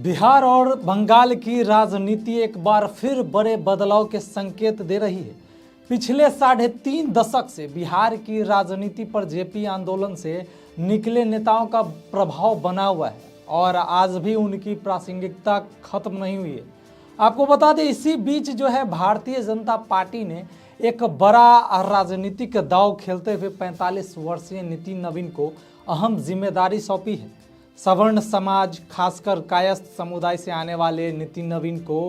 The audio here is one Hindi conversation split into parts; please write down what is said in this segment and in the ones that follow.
बिहार और बंगाल की राजनीति एक बार फिर बड़े बदलाव के संकेत दे रही है। पिछले 3.5 दशक से बिहार की राजनीति पर जेपी आंदोलन से निकले नेताओं का प्रभाव बना हुआ है और आज भी उनकी प्रासंगिकता खत्म नहीं हुई है। आपको बता दें, इसी बीच जो है भारतीय जनता पार्टी ने एक बड़ा राजनीतिक दांव खेलते हुए 45 वर्षीय नितिन नवीन को अहम जिम्मेदारी सौंपी है। सवर्ण समाज, खासकर कायस्थ समुदाय से आने वाले नितिन नवीन को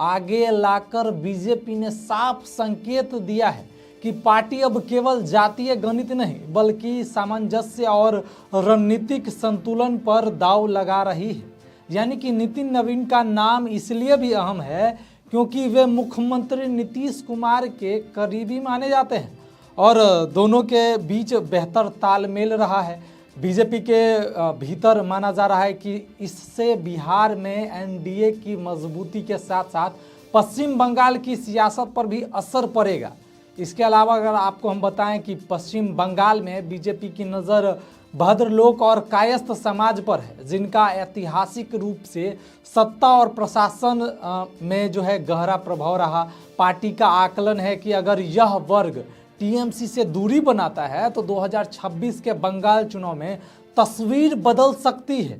आगे लाकर बीजेपी ने साफ संकेत दिया है कि पार्टी अब केवल जातीय गणित नहीं बल्कि सामंजस्य और रणनीतिक संतुलन पर दांव लगा रही है। यानी कि नितिन नवीन का नाम इसलिए भी अहम है क्योंकि वे मुख्यमंत्री नीतीश कुमार के करीबी माने जाते हैं और दोनों के बीच बेहतर तालमेल रहा है। बीजेपी के भीतर माना जा रहा है कि इससे बिहार में एनडीए की मजबूती के साथ साथ पश्चिम बंगाल की सियासत पर भी असर पड़ेगा। इसके अलावा अगर आपको हम बताएं कि पश्चिम बंगाल में बीजेपी की नज़र भद्रलोक और कायस्थ समाज पर है, जिनका ऐतिहासिक रूप से सत्ता और प्रशासन में जो है गहरा प्रभाव रहा। पार्टी का आकलन है कि अगर यह वर्ग टीएमसी से दूरी बनाता है तो 2026 के बंगाल चुनाव में तस्वीर बदल सकती है।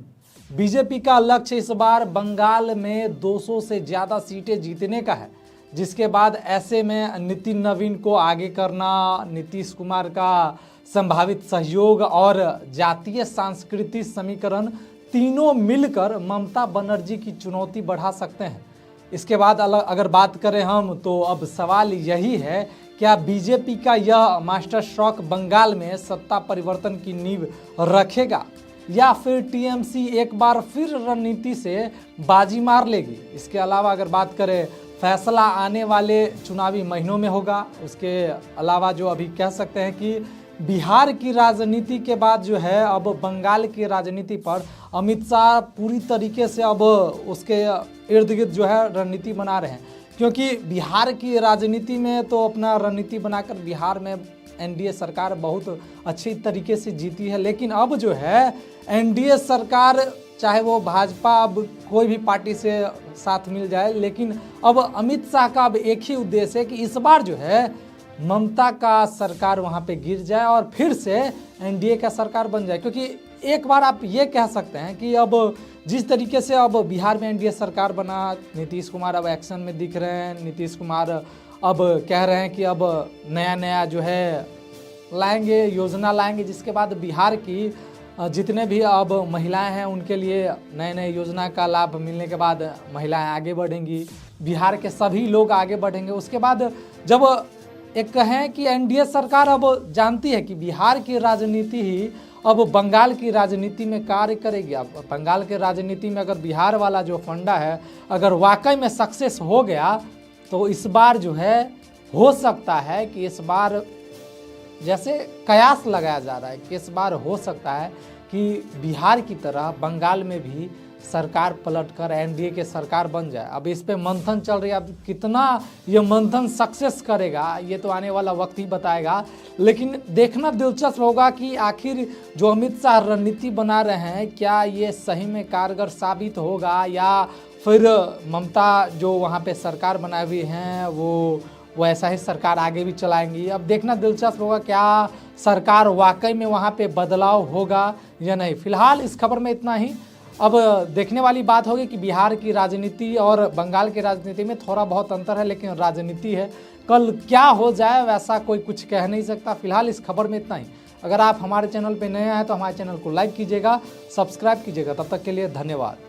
बीजेपी का लक्ष्य इस बार बंगाल में 200 से ज़्यादा सीटें जीतने का है, जिसके बाद ऐसे में नितिन नवीन को आगे करना, नीतीश कुमार का संभावित सहयोग और जातीय सांस्कृतिक समीकरण तीनों मिलकर ममता बनर्जी की चुनौती बढ़ा सकते हैं। इसके बाद अगर बात करें हम तो अब सवाल यही है, क्या बीजेपी का यह मास्टर स्ट्रोक बंगाल में सत्ता परिवर्तन की नींव रखेगा या फिर टीएमसी एक बार फिर रणनीति से बाजी मार लेगी? इसके अलावा अगर बात करें, फैसला आने वाले चुनावी महीनों में होगा। उसके अलावा जो अभी कह सकते हैं कि बिहार की राजनीति के बाद जो है अब बंगाल की राजनीति पर अमित शाह पूरी तरीके से अब उसके इर्द गिर्द जो है रणनीति बना रहे हैं, क्योंकि बिहार की राजनीति में तो अपना रणनीति बनाकर बिहार में एनडीए सरकार बहुत अच्छी तरीके से जीती है। लेकिन अब जो है एनडीए सरकार, चाहे वो भाजपा अब कोई भी पार्टी से साथ मिल जाए, लेकिन अब अमित शाह का अब एक ही उद्देश्य है कि इस बार जो है ममता का सरकार वहाँ पे गिर जाए और फिर से एनडीए का सरकार बन जाए। क्योंकि एक बार आप ये कह सकते हैं कि अब जिस तरीके से अब बिहार में एनडीए सरकार बना, नीतीश कुमार अब एक्शन में दिख रहे हैं। नीतीश कुमार अब कह रहे हैं कि अब नया जो है लाएंगे, योजना लाएंगे, जिसके बाद बिहार की जितने भी अब महिलाएं हैं उनके लिए नए योजना का लाभ मिलने के बाद महिलाएं आगे बढ़ेंगी, बिहार के सभी लोग आगे बढ़ेंगे। उसके बाद जब एक कहें कि एनडीए सरकार अब जानती है कि बिहार की राजनीति ही अब बंगाल की राजनीति में कार्य करेगी। अब बंगाल की राजनीति में अगर बिहार वाला जो फंडा है अगर वाकई में सक्सेस हो गया तो इस बार जो है हो सकता है कि इस बार जैसे कयास लगाया जा रहा है कि इस बार हो सकता है कि बिहार की तरह बंगाल में भी सरकार पलटकर एनडीए के सरकार बन जाए। अब इस पे मंथन चल रही है, अब कितना ये मंथन सक्सेस करेगा ये तो आने वाला वक्त ही बताएगा। लेकिन देखना दिलचस्प होगा कि आखिर जो अमित शाह रणनीति बना रहे हैं क्या ये सही में कारगर साबित होगा या फिर ममता जो वहाँ पे सरकार बनाए हुई हैं वो ऐसा ही सरकार आगे भी चलाएंगी। अब देखना दिलचस्प होगा क्या सरकार वाकई में वहाँ पे बदलाव होगा या नहीं। फिलहाल इस खबर में इतना ही। अब देखने वाली बात होगी कि बिहार की राजनीति और बंगाल की राजनीति में थोड़ा बहुत अंतर है, लेकिन राजनीति है, कल क्या हो जाए वैसा कोई कुछ कह नहीं सकता। फिलहाल इस खबर में इतना ही। अगर आप हमारे चैनल पे नए आए तो हमारे चैनल को लाइक कीजिएगा, सब्सक्राइब कीजिएगा। तब तक के लिए धन्यवाद।